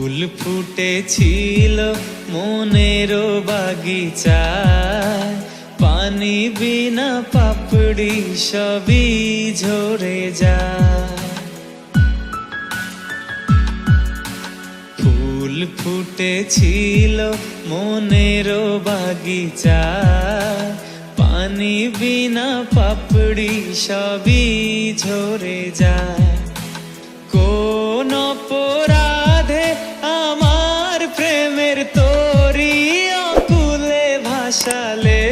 ফুল ফুটেছিল মনের বাগিচায়, পানি বিনা পাপড়ি সবই ঝরে যায়। ফুল ফুটেছিল মনের বাগিচায়, পানি বিনা পাপড়ি সবই ঝরে যায়। কোন অপরাধে আমার প্রেমের তরি অকুলে ভাসালে,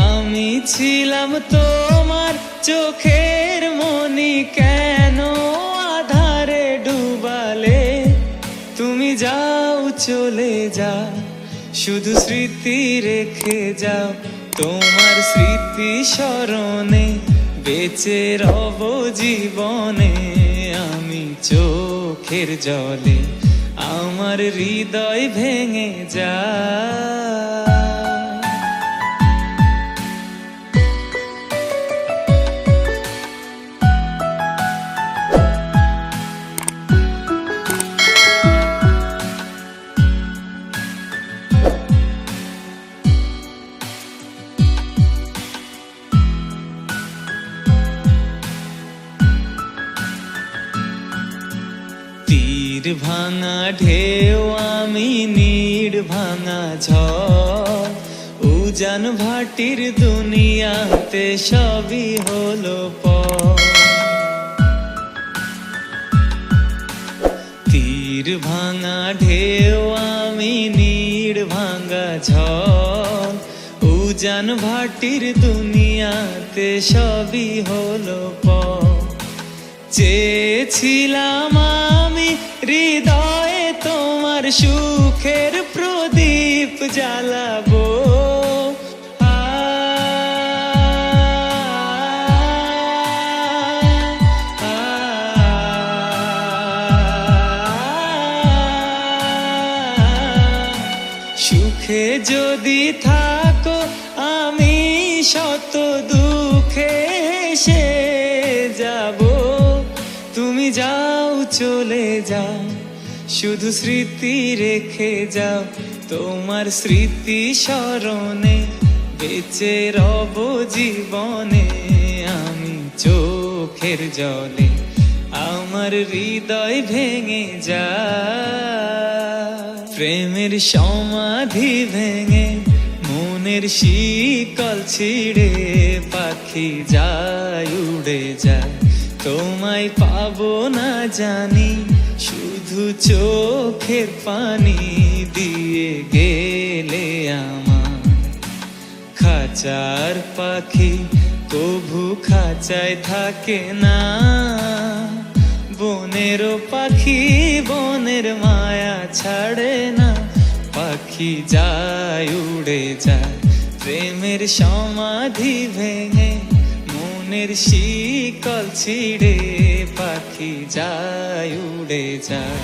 আমি ছিলাম তোমার চোখের মনি, কেন আধারে ডুবালে? তুমি যাও চলে যাও, শুধু স্মৃতি রেখে যাও। তোমার স্মৃতি স্মরণে বেঁচে রব জীবনে। আমি চোখের জলে আমার হৃদয় ভেঙে যায়। তীর ভাঙা ঢেউ আমি নীড় ভাঙা ঝড়, উজান ভাটির দুনিয়াতে সবই হলো পর। তীর ভাঙা ঢেউ আমি নীড় ভাঙা ঝড়, উজান ভাটির দুনিয়াতে সবই হলো পর। চেয়েছিলাম আমি হৃদয়ে তোমার সুখের প্রদীপ জ্বালাবো, সুখে যদি থাকো আমি শত দুঃখে হেসে যাব। তুমি যাও চলে যাও, শুধু স্মৃতি রেখে যাও। তোমার স্মৃতি স্মরণে বেঁচে রব জীবনে। আমি চোখের জলে আমার হৃদয় ভেঙে যায়। প্রেমের সমাধি ভেঙে মনের শিকল ছিঁড়ে পাখি যায় উড়ে যায়। তোমায় পাবো না জানি, শুধু চোখের পানি দিয়ে গেলে আমার। খাঁচার পাখি কভু খাঁচায় থাকে না, বনেরও পাখি বনের মায়া ছাড়ে না। পাখি যায় উড়ে যায়, প্রেমের সমাধি ভেঙে মনের শিকল ছিঁড়ে পাখি যায় উড়ে যায়।